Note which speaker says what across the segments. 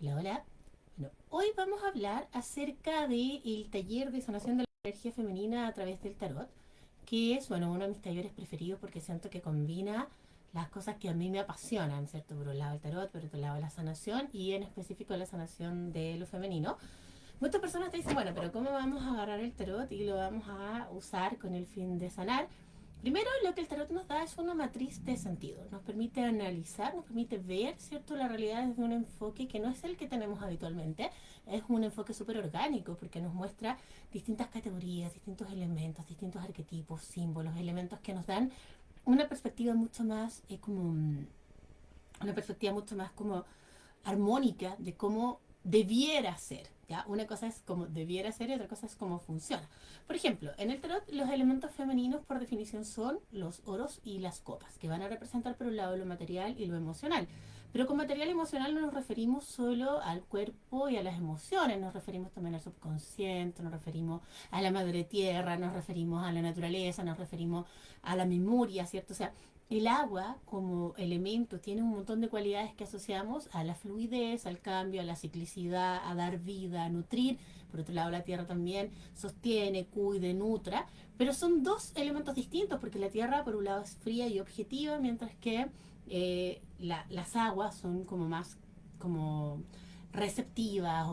Speaker 1: Hola, hola. Bueno, hoy vamos a hablar acerca del taller de sanación de la energía femenina a través del tarot, que es, bueno, uno de mis talleres preferidos porque siento que combina las cosas que a mí me apasionan, ¿cierto? Por un lado el tarot, por otro lado la sanación y en específico la sanación de lo femenino. Muchas personas te dicen, bueno, pero ¿cómo vamos a agarrar el tarot y lo vamos a usar con el fin de sanar? Primero, lo que el tarot nos da es una matriz de sentido. Nos permite analizar, nos permite ver, ¿cierto?, la realidad desde un enfoque que no es el que tenemos habitualmente. Es un enfoque súper orgánico porque nos muestra distintas categorías, distintos elementos, distintos arquetipos, símbolos, elementos que nos dan una perspectiva mucho más una perspectiva mucho más como armónica de cómo debiera ser. ¿Ya? Una cosa es como debiera ser y otra cosa es cómo funciona. Por ejemplo, en el tarot los elementos femeninos por definición son los oros y las copas, que van a representar por un lado lo material y lo emocional. Pero con material emocional no nos referimos solo al cuerpo y a las emociones, nos referimos también al subconsciente, nos referimos a la madre tierra, nos referimos a la naturaleza, nos referimos a la memoria, ¿cierto? O sea, el agua como elemento tiene un montón de cualidades que asociamos a la fluidez, al cambio, a la ciclicidad, a dar vida, a nutrir. Por otro lado, la tierra también sostiene, cuide, nutra. Pero son dos elementos distintos porque la tierra por un lado es fría y objetiva, mientras que las aguas son como más como receptivas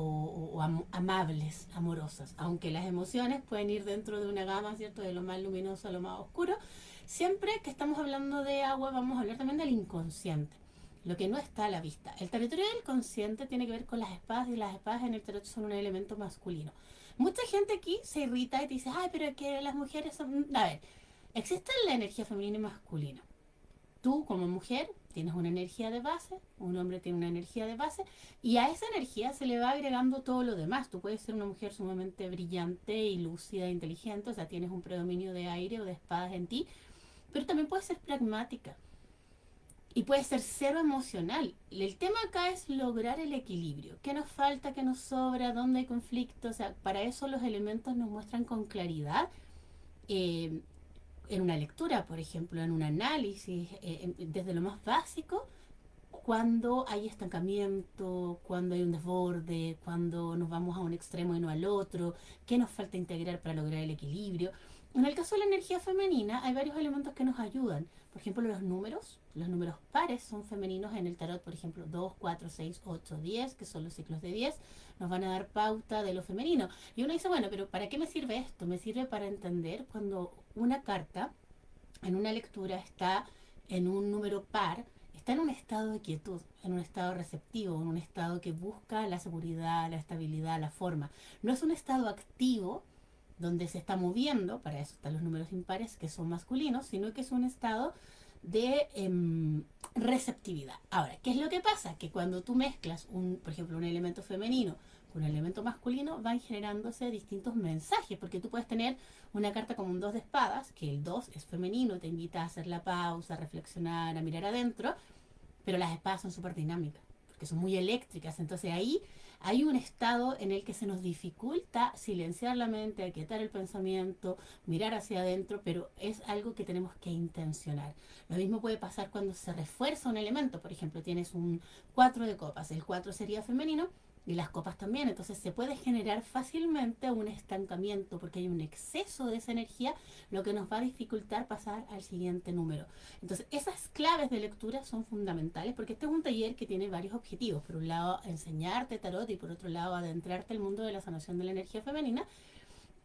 Speaker 1: amables, amorosas, aunque las emociones pueden ir dentro de una gama, ¿cierto? De lo más luminoso a lo más oscuro. Siempre que estamos hablando de agua, vamos a hablar también del inconsciente, lo que no está a la vista. El territorio del consciente tiene que ver con las espadas y las espadas en el tarot son un elemento masculino. Mucha gente aquí se irrita y te dice, ay, pero es que las mujeres son... A ver, existe la energía femenina y masculina. Tú como mujer tienes una energía de base, un hombre tiene una energía de base y a esa energía se le va agregando todo lo demás. Tú puedes ser una mujer sumamente brillante y lúcida e inteligente, o sea, tienes un predominio de aire o de espadas en ti, pero también puede ser pragmática y puede ser cero emocional. El tema acá es lograr el equilibrio. ¿Qué nos falta? ¿Qué nos sobra? ¿Dónde hay conflicto? O sea, para eso los elementos nos muestran con claridad eh, en una lectura, por ejemplo, en un análisis, desde lo más básico, cuando hay estancamiento, cuando hay un desborde, cuando nos vamos a un extremo y no al otro, qué nos falta integrar para lograr el equilibrio. En el caso de la energía femenina hay varios elementos que nos ayudan. Por ejemplo, los números pares son femeninos en el tarot, por ejemplo, 2, 4, 6, 8, 10, que son los ciclos de 10, nos van a dar pauta de lo femenino. Y uno dice, bueno, pero ¿para qué me sirve esto? Me sirve para entender cuando una carta en una lectura está en un número par, está en un estado de quietud, en un estado receptivo, en un estado que busca la seguridad, la estabilidad, la forma. No es un estado activo donde se está moviendo, para eso están los números impares que son masculinos, sino que es un estado de receptividad. Ahora, ¿qué es lo que pasa? Que cuando tú mezclas, por ejemplo, un elemento femenino con un elemento masculino, van generándose distintos mensajes, porque tú puedes tener una carta como un 2 de espadas, que el 2 es femenino, te invita a hacer la pausa, a reflexionar, a mirar adentro, pero las espadas son súper dinámicas, porque son muy eléctricas. Entonces ahí hay un estado en el que se nos dificulta silenciar la mente, aquietar el pensamiento, mirar hacia adentro, pero es algo que tenemos que intencionar. Lo mismo puede pasar cuando se refuerza un elemento. Por ejemplo, tienes un 4 de copas, el 4 sería femenino, y las copas también, entonces se puede generar fácilmente un estancamiento porque hay un exceso de esa energía, lo que nos va a dificultar pasar al siguiente número. Entonces, esas claves de lectura son fundamentales porque este es un taller que tiene varios objetivos. Por un lado, enseñarte tarot y por otro lado, adentrarte al mundo de la sanación de la energía femenina.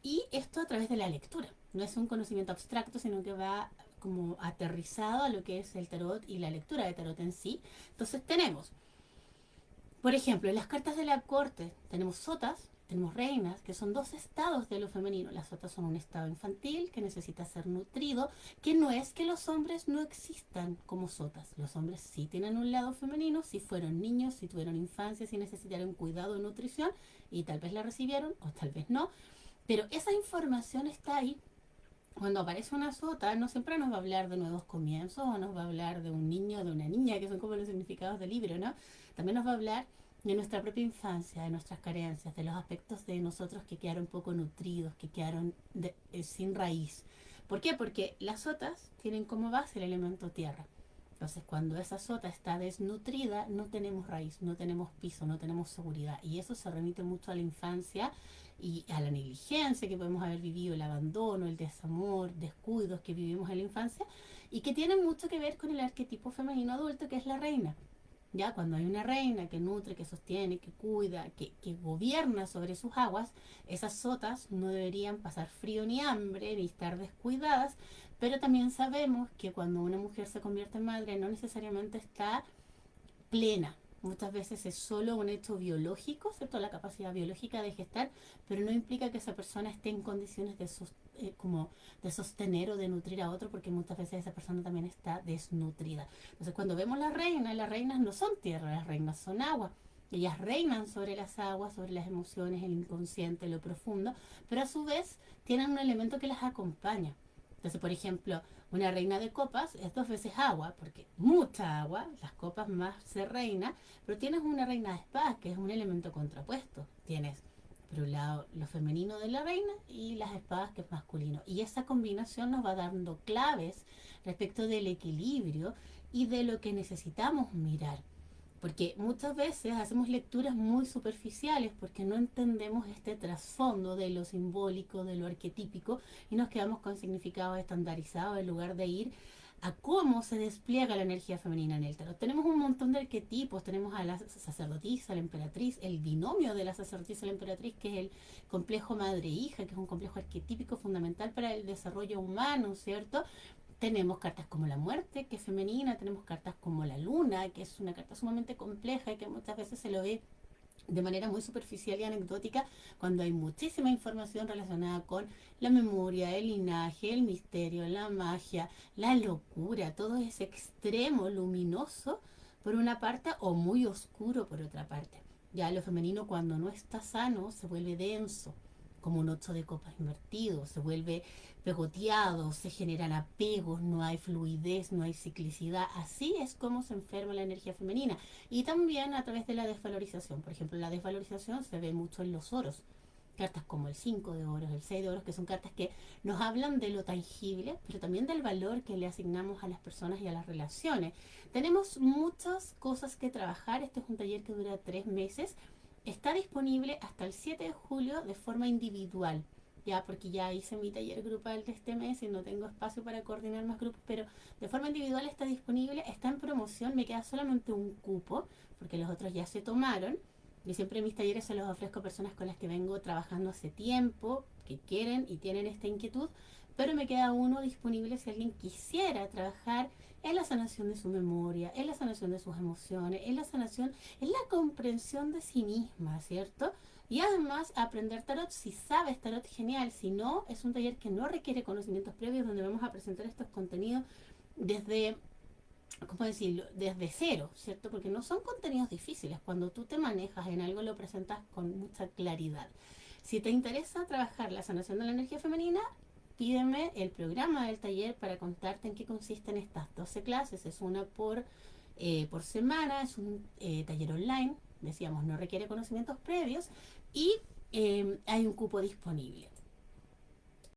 Speaker 1: Y esto a través de la lectura. No es un conocimiento abstracto, sino que va como aterrizado a lo que es el tarot y la lectura de tarot en sí. Entonces tenemos, por ejemplo, en las cartas de la corte tenemos sotas, tenemos reinas, que son dos estados de lo femenino. Las sotas son un estado infantil que necesita ser nutrido, que no es que los hombres no existan como sotas. Los hombres sí tienen un lado femenino, si fueron niños, si tuvieron infancia, si necesitaron cuidado o nutrición, y tal vez la recibieron o tal vez no. Pero esa información está ahí. Cuando aparece una sota, no siempre nos va a hablar de nuevos comienzos o nos va a hablar de un niño o de una niña, que son como los significados del libro, ¿no? También nos va a hablar de nuestra propia infancia, de nuestras carencias, de los aspectos de nosotros que quedaron poco nutridos, que quedaron sin raíz. ¿Por qué? Porque las sotas tienen como base el elemento tierra. Entonces, cuando esa sota está desnutrida, no tenemos raíz, no tenemos piso, no tenemos seguridad. Y eso se remite mucho a la infancia y a la negligencia que podemos haber vivido, el abandono, el desamor, descuidos que vivimos en la infancia y que tienen mucho que ver con el arquetipo femenino adulto que es la reina. Ya cuando hay una reina que nutre, que sostiene, que cuida, que gobierna sobre sus aguas, esas sotas no deberían pasar frío ni hambre ni estar descuidadas, pero también sabemos que cuando una mujer se convierte en madre no necesariamente está plena. Muchas veces es solo un hecho biológico, ¿cierto? La capacidad biológica de gestar, pero no implica que esa persona esté en condiciones como de sostener o de nutrir a otro, porque muchas veces esa persona también está desnutrida. Entonces, cuando vemos las reinas no son tierra, las reinas son agua. Ellas reinan sobre las aguas, sobre las emociones, el inconsciente, lo profundo, pero a su vez tienen un elemento que las acompaña. Entonces, por ejemplo, una reina de copas es dos veces agua, porque mucha agua, las copas más se reina, pero tienes una reina de espadas, que es un elemento contrapuesto. Tienes, por un lado, lo femenino de la reina y las espadas, que es masculino. Y esa combinación nos va dando claves respecto del equilibrio y de lo que necesitamos mirar. Porque muchas veces hacemos lecturas muy superficiales porque no entendemos este trasfondo de lo simbólico, de lo arquetípico y nos quedamos con significados estandarizados en lugar de ir a cómo se despliega la energía femenina en el tarot. Tenemos un montón de arquetipos, tenemos a la sacerdotisa, la emperatriz, el binomio de la sacerdotisa y la emperatriz, que es el complejo madre-hija, que es un complejo arquetípico fundamental para el desarrollo humano, ¿cierto? Tenemos cartas como la muerte, que es femenina, tenemos cartas como la luna, que es una carta sumamente compleja y que muchas veces se lo ve de manera muy superficial y anecdótica cuando hay muchísima información relacionada con la memoria, el linaje, el misterio, la magia, la locura, todo ese extremo luminoso por una parte o muy oscuro por otra parte. Ya lo femenino cuando no está sano se vuelve denso, como un 8 de copas invertido, se vuelve pegoteado, se generan apegos, no hay fluidez, no hay ciclicidad. Así es como se enferma la energía femenina. Y también a través de la desvalorización. Por ejemplo, la desvalorización se ve mucho en los oros. Cartas como el 5 de oros, el 6 de oros, que son cartas que nos hablan de lo tangible, pero también del valor que le asignamos a las personas y a las relaciones. Tenemos muchas cosas que trabajar. Este es un taller que dura 3 meses. Está disponible hasta el 7 de julio de forma individual, ya porque ya hice mi taller grupal de este mes y no tengo espacio para coordinar más grupos, pero de forma individual está disponible, está en promoción, me queda solamente un cupo, porque los otros ya se tomaron. Y siempre en mis talleres se los ofrezco a personas con las que vengo trabajando hace tiempo, que quieren y tienen esta inquietud, pero me queda uno disponible si alguien quisiera trabajar en la sanación de su memoria, en la sanación de sus emociones, en la sanación, en la comprensión de sí misma, ¿cierto? Y además aprender tarot, si sabes tarot, genial, si no, es un taller que no requiere conocimientos previos, donde vamos a presentar estos contenidos desde, ¿cómo decirlo?, desde cero, ¿cierto? Porque no son contenidos difíciles, cuando tú te manejas en algo lo presentas con mucha claridad. Si te interesa trabajar la sanación de la energía femenina, pídeme el programa del taller para contarte en qué consisten estas 12 clases. Es una por semana, es un taller online, decíamos, no requiere conocimientos previos y hay un cupo disponible.